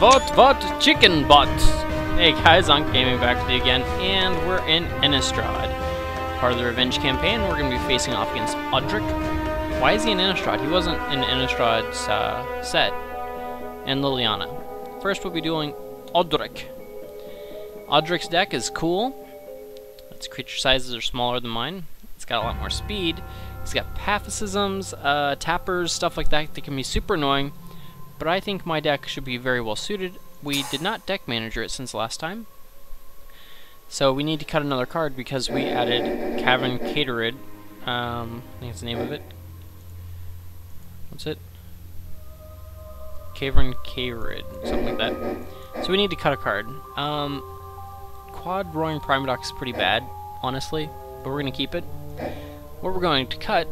What? Chicken butt! Hey guys, ankhgaming back with you again, and we're in Innistrad. Part of the Revenge campaign, we're going to be facing off against Odric. Why is he in Innistrad? He wasn't in Innistrad's set. And Liliana. First we'll be doing Odric. Odric's deck is cool. Its creature sizes are smaller than mine. It's got a lot more speed. He's got Pacifisms, tappers, stuff like that that can be super annoying. But I think my deck should be very well suited. We did not deck manager it since last time. So we need to cut another card because we added Cavern Caterid. I think that's the name of it. What's it? Cavern Caterid, something like that. So we need to cut a card. Quad Roaring Primadox is pretty bad, honestly, but we're going to keep it. What we're going to cut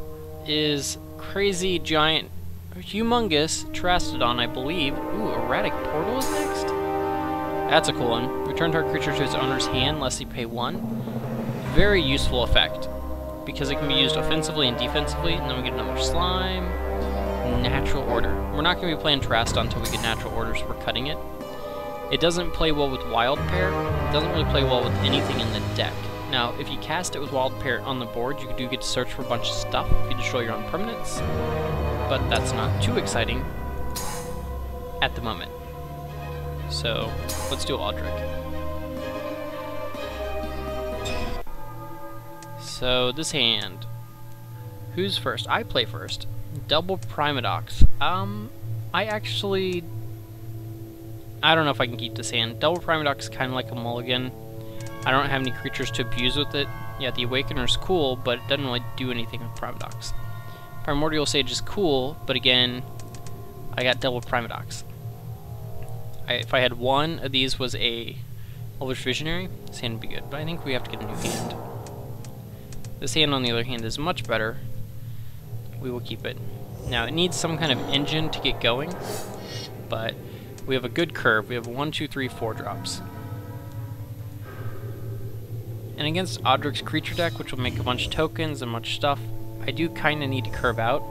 is Crazy Giant Humongous Terastodon, I believe. Ooh, Erratic Portal is next? That's a cool one. Return target creature to its owner's hand lest he pay 1. Very useful effect, because it can be used offensively and defensively, and then we get another slime. Natural Order. We're not going to be playing Terastodon until we get Natural Order, so we're cutting it. It doesn't play well with Wild Pair. It doesn't really play well with anything in the deck. Now, if you cast it with Wild Pair on the board, you do get to search for a bunch of stuff if you destroy your own permanents. But that's not too exciting at the moment. So, let's do Odric. So, this hand. Who's first? I play first. Double Primadox. I don't know if I can keep this hand. Double Primadox is kind of like a mulligan. I don't have any creatures to abuse with it. Yeah, the Awakener's cool, but it doesn't really do anything with Primadox. Primordial Sage is cool, but again, I got double Primadox. If I had one of these was a Elvish Visionary, this hand would be good, but I think we have to get a new hand. This hand, on the other hand, is much better. We will keep it. Now, it needs some kind of engine to get going, but we have a good curve. We have 1, 2, 3, 4 drops. And against Odric's creature deck, which will make a bunch of tokens and much stuff, I do kind of need to curve out,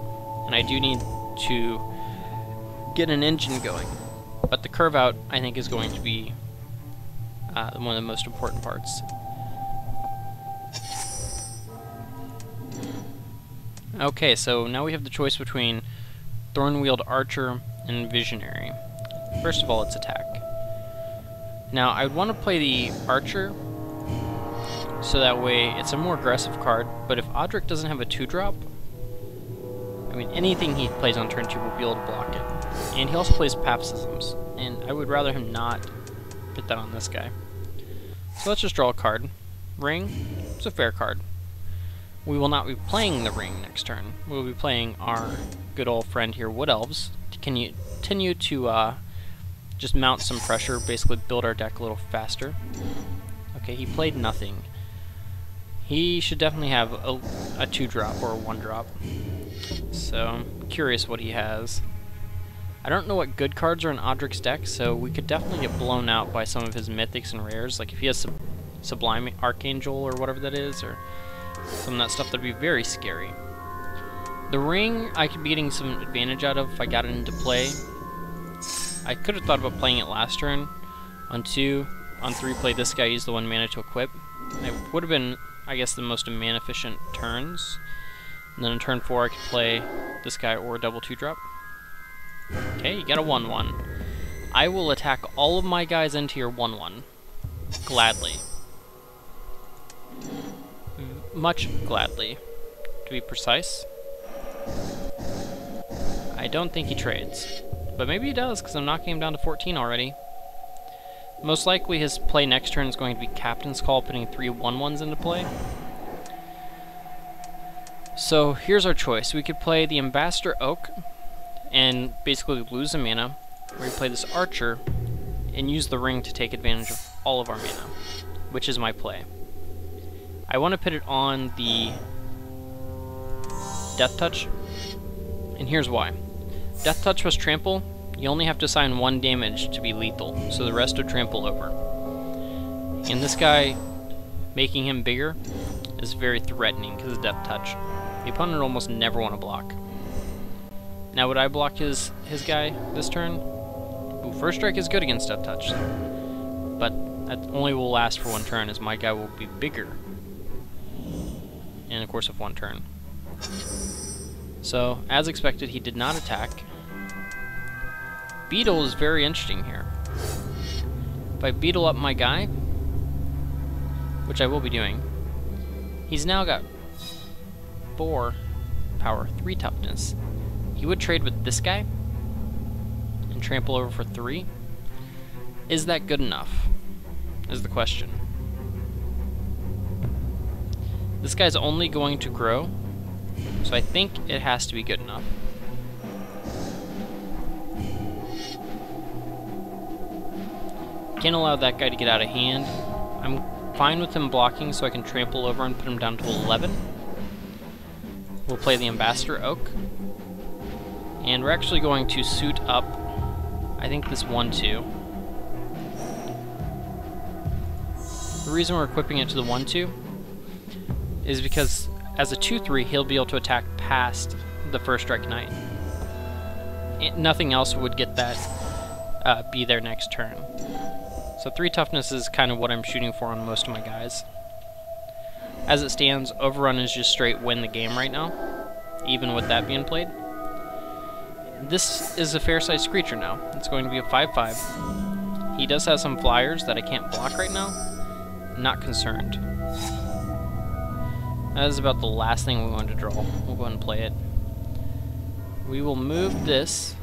and I do need to get an engine going. But the curve out, I think, is going to be one of the most important parts. Okay, so now we have the choice between Thornwield Archer and Visionary. First of all, it's attack. Now, I would want to play the Archer, so that way it's a more aggressive card, but if Odric doesn't have a 2-drop, I mean, anything he plays on turn 2 will be able to block it. And he also plays Pacifisms, and I would rather him not put that on this guy. So let's just draw a card. Ring, it's a fair card. We will not be playing the Ring next turn. We'll be playing our good old friend here, Wood Elves, to continue to just mount some pressure, basically build our deck a little faster. Okay, he played nothing. He should definitely have a 2-drop or a 1-drop. So, I'm curious what he has. I don't know what good cards are in Odric's deck, so we could definitely get blown out by some of his mythics and rares. Like if he has Sublime Archangel or whatever that is, or some of that stuff, that'd be very scary. The Ring, I could be getting some advantage out of if I got it into play. I could have thought about playing it last turn. On 2, on 3, play this guy, use the 1 mana to equip. It would have been, I guess, the most mana efficient turns. And then on turn 4, I could play this guy or a double 2-drop. Okay, you got a 1/1. I will attack all of my guys into your 1/1. Gladly. Much gladly, to be precise. I don't think he trades. But maybe he does, because I'm knocking him down to 14 already. Most likely his play next turn is going to be Captain's Call, putting 3 1/1s into play. So here's our choice. We could play the Ambassador Oak and basically lose a mana. Or we play this Archer and use the Ring to take advantage of all of our mana, which is my play. I want to put it on the Death Touch, and here's why. Death Touch plus Trample, you only have to assign 1 damage to be lethal, so the rest would trample over. And this guy, making him bigger, is very threatening because of Death Touch. The opponent will almost never want to block. Now would I block his guy this turn? Ooh, first strike is good against Death Touch, but that only will last for one turn, as my guy will be bigger in the course of one turn. So, as expected, he did not attack. Beetle is very interesting here. If I beetle up my guy, which I will be doing, he's now got 4 power, 3 toughness. He would trade with this guy and trample over for 3. Is that good enough? Is the question. This guy's only going to grow, so I think it has to be good enough. Can't allow that guy to get out of hand. I'm fine with him blocking so I can trample over and put him down to 11. We'll play the Ambassador Oak. And we're actually going to suit up, I think, this 1/2. The reason we're equipping it to the 1/2 is because as a 2/3 he'll be able to attack past the first strike knight. Nothing else would get that be there next turn. So 3 toughness is kind of what I'm shooting for on most of my guys. As it stands, Overrun is just straight win the game right now, even with that being played. This is a fair-sized creature now. It's going to be a 5/5. He does have some flyers that I can't block right now. Not concerned. That is about the last thing we wanted to draw. We'll go ahead and play it. We will move this.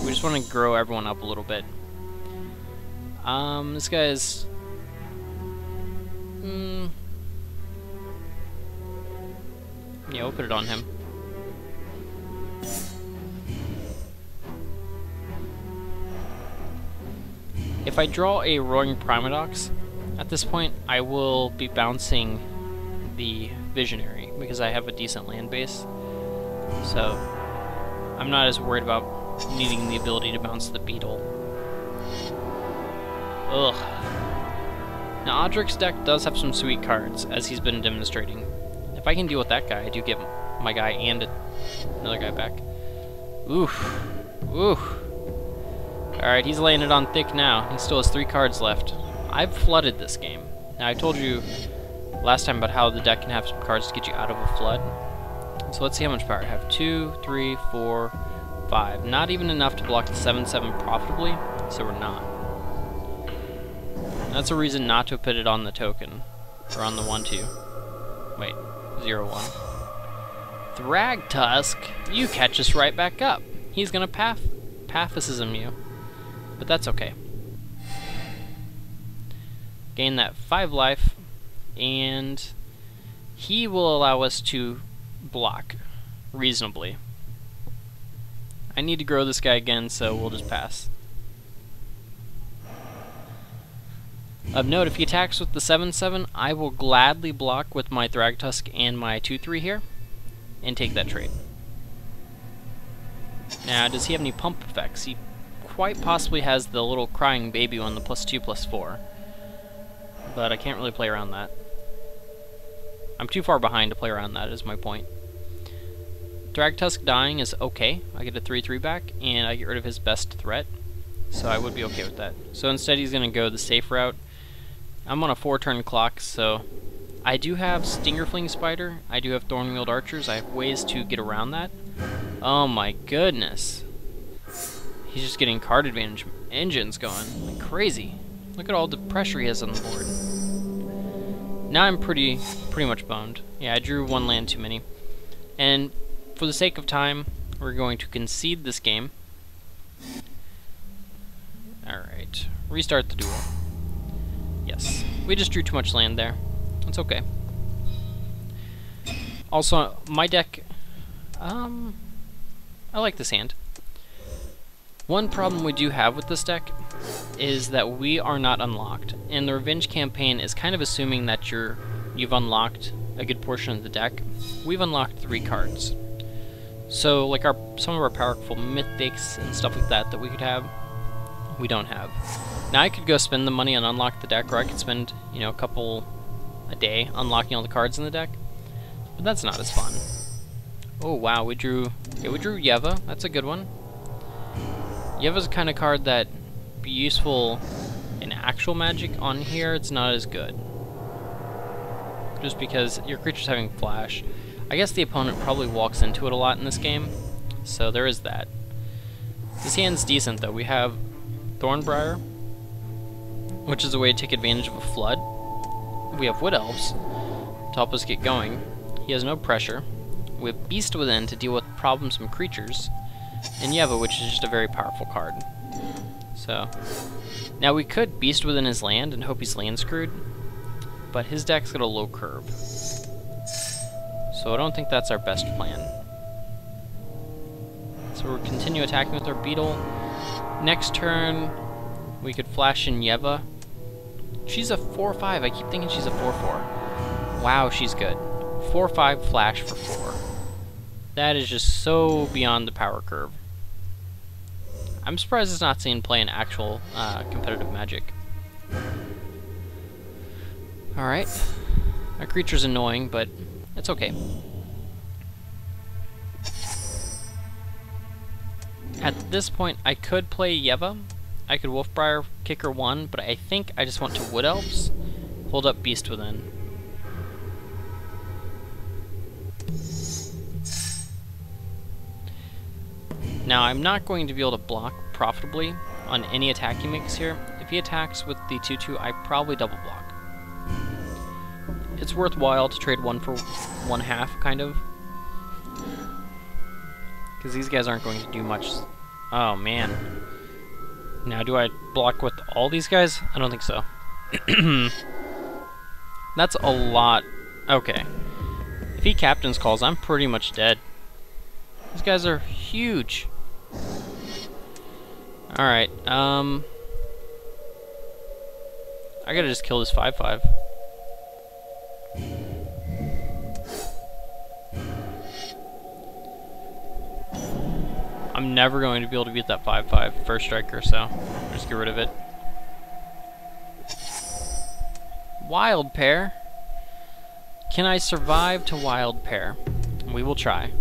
We just want to grow everyone up a little bit. This guy is... yeah, we'll put it on him. If I draw a Roaring Primadox, at this point I will be bouncing the Visionary because I have a decent land base. So I'm not as worried about needing the ability to bounce the Beetle. Ugh. Now Audric's deck does have some sweet cards, as he's been demonstrating. If I can deal with that guy, I do get my guy and another guy back. Oof. Oof. Alright, he's laying it on thick now. He still has 3 cards left. I've flooded this game. Now, I told you last time about how the deck can have some cards to get you out of a flood. So let's see how much power I have. 2, 3, 4, 5. Not even enough to block the 7/7 profitably, so we're not. That's a reason not to put it on the token, or on the 1/2. Wait, 0/1. Thragtusk, you catch us right back up. He's gonna Pathism you, but that's okay. Gain that 5 life, and he will allow us to block reasonably. I need to grow this guy again, so we'll just pass. Of note, if he attacks with the 7/7, I will gladly block with my Thragtusk and my 2/3 here, and take that trade. Now, does he have any pump effects? He quite possibly has the little crying baby one, the +2/+4. But I can't really play around that. I'm too far behind to play around that, is my point. Thragtusk dying is okay. I get a 3/3 back, and I get rid of his best threat. So I would be okay with that. So instead he's going to go the safe route. I'm on a 4-turn clock, so I do have Stingerfling Spider. I do have Thornwheeled Archers. I have ways to get around that. Oh my goodness. He's just getting card advantage engines going like crazy. Look at all the pressure he has on the board. Now I'm pretty much boned. Yeah, I drew 1 land too many. And for the sake of time, we're going to concede this game. Alright, restart the duel. Yes, we just drew too much land there. It's okay. Also, my deck, I like this hand. One problem we do have with this deck is that we are not unlocked, and the Revenge campaign is kind of assuming that you've unlocked a good portion of the deck. We've unlocked 3 cards. So, like some of our powerful mythics and stuff like that we could have, we don't have. Now I could go spend the money and unlock the deck, or I could spend, you know, a day unlocking all the cards in the deck, but that's not as fun. Oh wow, we drew Yeva. That's a good one. Yeva's the kind of card that be useful in actual Magic. On here, it's not as good. Just because your creature's having flash. I guess the opponent probably walks into it a lot in this game, so there is that. This hand's decent though. We have Thornbriar, which is a way to take advantage of a flood. We have Wood Elves to help us get going. He has no pressure. We have Beast Within to deal with problems from creatures, and Yeva, which is just a very powerful card. So, now we could Beast Within his land and hope he's land screwed, but his deck's got a low curve. So I don't think that's our best plan. So we'll continue attacking with our Beetle. Next turn, we could flash in Yeva. She's a 4-5. I keep thinking she's a 4-4. Wow, she's good. 4-5 flash for 4. That is just so beyond the power curve. I'm surprised it's not seen play in actual competitive Magic. Alright. Our creature's annoying, but it's okay. At this point, I could play Yeva. I could Wolfbriar Kicker 1, but I think I just want to Wood Elves, hold up Beast Within. Now, I'm not going to be able to block profitably on any attack he makes here. If he attacks with the 2-2, I probably double block. It's worthwhile to trade 1 for 1/2, kind of. Because these guys aren't going to do much. Oh, man. Now, do I block with all these guys? I don't think so. That's a lot. Okay. If he Captain's Calls, I'm pretty much dead. These guys are huge. Alright, I gotta just kill this 5-5. I'm never going to be able to beat that 5-5 first striker, so just get rid of it. Wild Pair. Can I survive to Wild Pair? We will try.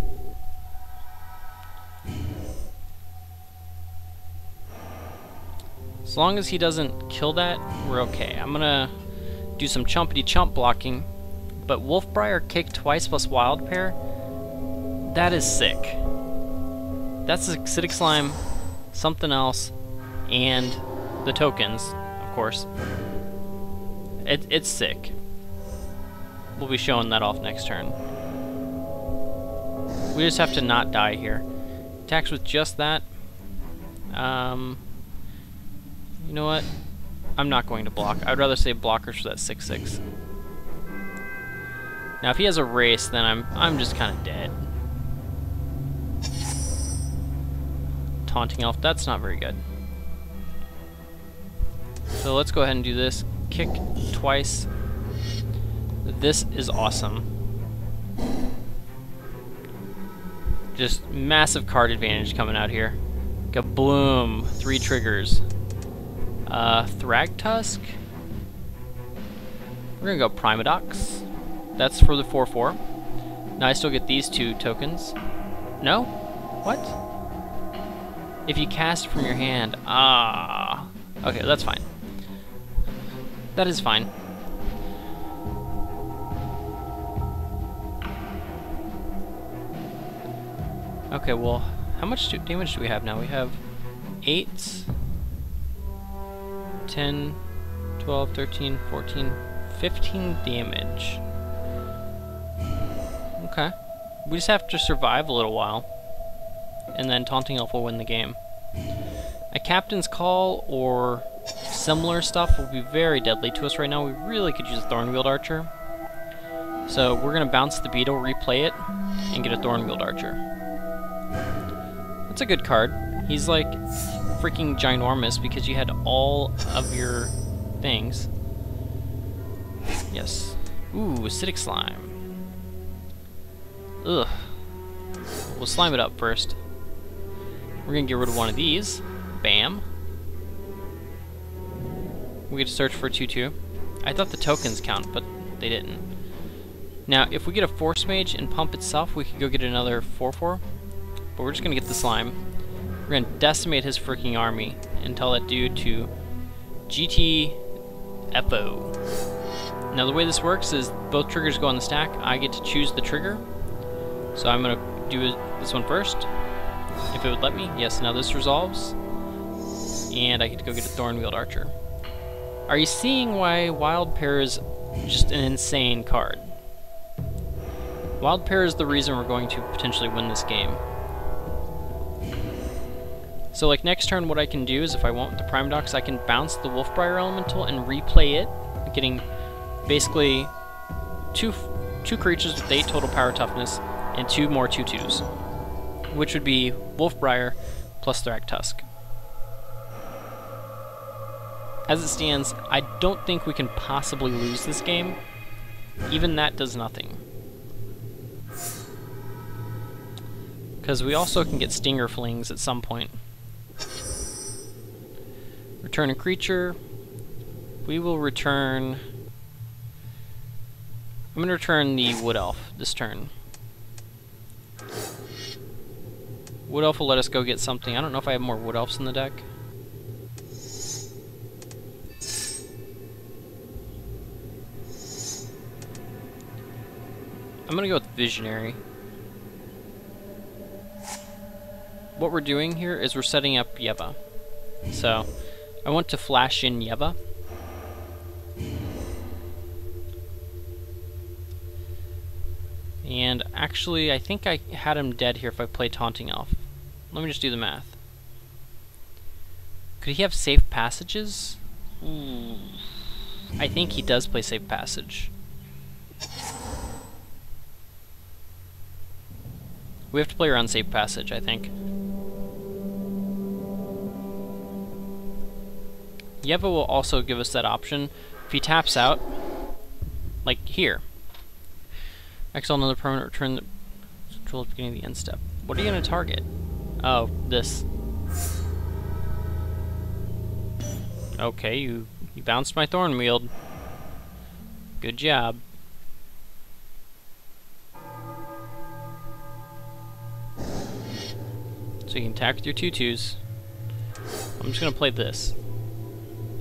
As long as he doesn't kill that, we're okay. I'm gonna do some chumpity chump blocking, but Wolfbriar Kick twice plus Wild Pair, that is sick. That's Acidic Slime, something else, and the tokens, of course. It's sick. We'll be showing that off next turn. We just have to not die here. Attacks with just that. You know what? I'm not going to block. I'd rather save blockers for that 6-6. Now, if he has a race, then I'm just kind of dead. Taunting Elf, that's not very good. So let's go ahead and do this. Kick twice. This is awesome. Just massive card advantage coming out here. Kabloom! 3 triggers. Thragtusk. We're gonna go Primadox. That's for the 4-4. Now I still get these 2 tokens. No? What? If you cast from your hand. Ah. Okay, that's fine. That is fine. Okay, well, how much damage do we have now? We have 8, 10, 12, 13, 14, 15 damage. Okay. We just have to survive a little while, and then Taunting Elf will win the game. A Captain's Call or similar stuff will be very deadly to us right now. We really could use a Thornwield Archer. So we're going to bounce the Beetle, replay it, and get a Thornwield Archer. That's a good card. He's like freaking ginormous because you had all of your things. Yes. Ooh, Acidic Slime. Ugh. We'll slime it up first. We're gonna get rid of one of these. Bam. We get to search for a 2-2. I thought the tokens count, but they didn't. Now, if we get a Force Mage and pump itself, we could go get another 4-4. But we're just gonna get the slime. We're gonna decimate his freaking army and tell that dude to GTFO. Now the way this works is both triggers go on the stack. I get to choose the trigger. So I'm gonna do this one first. If it would let me. Yes, now this resolves. And I get to go get a Thornwield Archer. Are you seeing why Wild Pair is just an insane card? Wild Pair is the reason we're going to potentially win this game. So like next turn what I can do is if I want the Prime Docks, I can bounce the Wolfbriar Elemental and replay it, getting basically two creatures with 8 total power toughness and 2 more 2/2s, which would be Wolfbriar plus Thragtusk. As it stands, I don't think we can possibly lose this game. Even that does nothing. Because we also can get Stinger Flings at some point. Return a creature. We will return... I'm going to return the Wood Elf this turn. Wood Elf will let us go get something. I don't know if I have more Wood Elves in the deck. I'm going to go with Visionary. What we're doing here is we're setting up Yeva. So, I want to flash in Yeva. And actually, I think I had him dead here if I play Taunting Elf. Let me just do the math. Could he have Safe Passages? Ooh. I think he does play Safe Passage. We have to play around Safe Passage, I think. Yeva will also give us that option. If he taps out, like here. Exile another permanent, return the control at the beginning of the end step. What are you going to target? Oh, this. Okay, you bounced my Thornwield. Good job. So you can attack with your 2/2s. I'm just going to play this.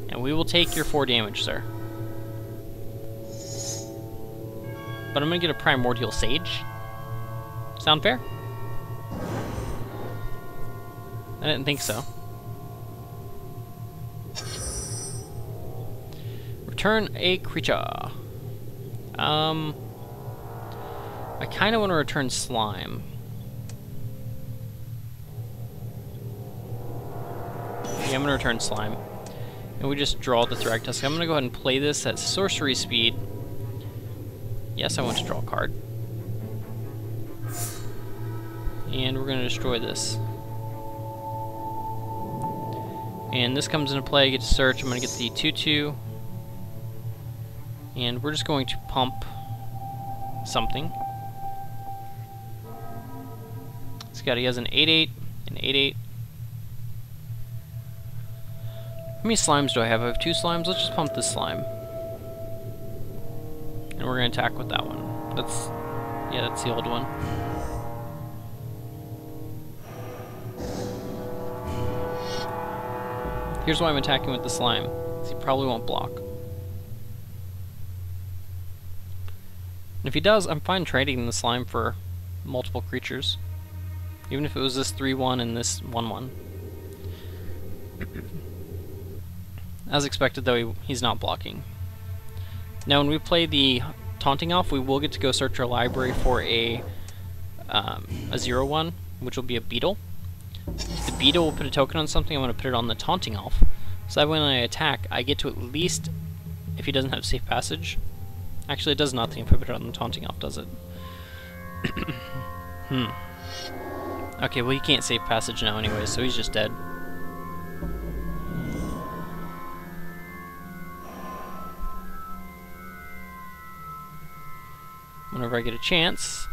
And we will take your 4 damage, sir. But I'm going to get a Primordial Sage. Sound fair? I didn't think so. Return a creature. I kind of want to return Slime. Yeah, I'm going to return Slime. And we just draw the Thragtusk. I'm going to go ahead and play this at sorcery speed. Yes, I want to draw a card. And we're going to destroy this. And this comes into play. I get to search. I'm going to get the 2/2. And we're just going to pump something. He has an 8/8, an 8/8. How many slimes do I have? I have 2 slimes. Let's just pump this slime. And we're going to attack with that one. That's the old one. Here's why I'm attacking with the slime. He probably won't block. And if he does, I'm fine trading the slime for multiple creatures. Even if it was this 3/1 and this 1/1. As expected, though, he's not blocking. Now, when we play the Taunting Elf, we will get to go search our library for a 0/1, which will be a Beetle. If the Beetle will put a token on something, I'm going to put it on the Taunting Elf. So that when I attack, I get to at least, if he doesn't have Safe Passage. Actually, it does nothing if I put it on the Taunting Elf, does it? Okay, well, he can't Safe Passage now anyway, so he's just dead. Whenever I get a chance,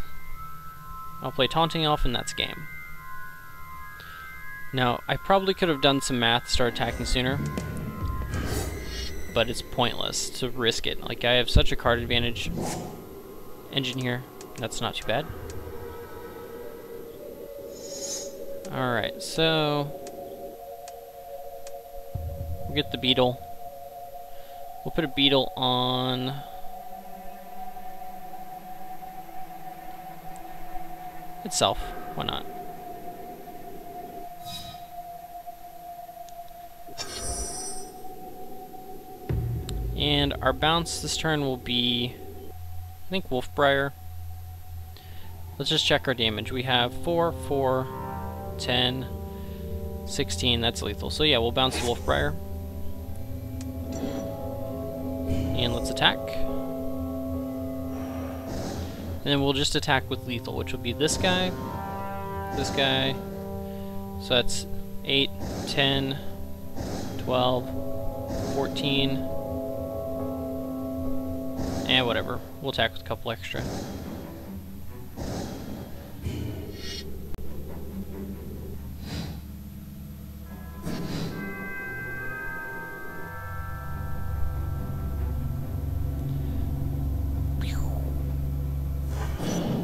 I'll play Taunting Elf, and that's game. Now, I probably could have done some math to start attacking sooner, but it's pointless to risk it. Like, I have such a card advantage engine here. That's not too bad. Alright, so we'll get the beetle. We'll put a beetle on itself. Why not? And our bounce this turn will be, I think, Wolfbriar. Let's just check our damage. We have 4, 4, 10, 16. That's lethal. So yeah, we'll bounce the Wolfbriar. And let's attack. And then we'll just attack with lethal, which will be this guy, this guy. So that's 8, 10, 12, 14, and whatever. We'll attack with a couple extra.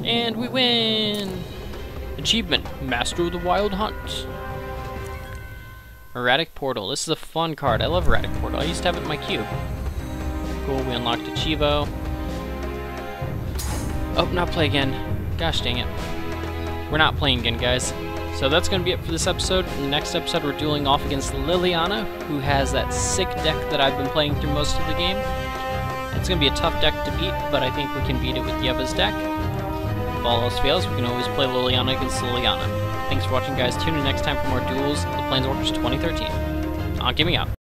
And we win! Achievement, Master of the Wild Hunt. Erratic Portal. This is a fun card. I love Erratic Portal. I used to have it in my cube. Cool, we unlocked a Chivo. Oh, not play again. Gosh dang it. We're not playing again, guys. So that's going to be it for this episode. In the next episode, we're dueling off against Liliana, who has that sick deck that I've been playing through most of the game. It's going to be a tough deck to beat, but I think we can beat it with Yeva's deck. If all else fails, we can always play Liliana against Liliana. Thanks for watching, guys. Tune in next time for more Duels of the Planeswalkers 2013. Ankhgaming out.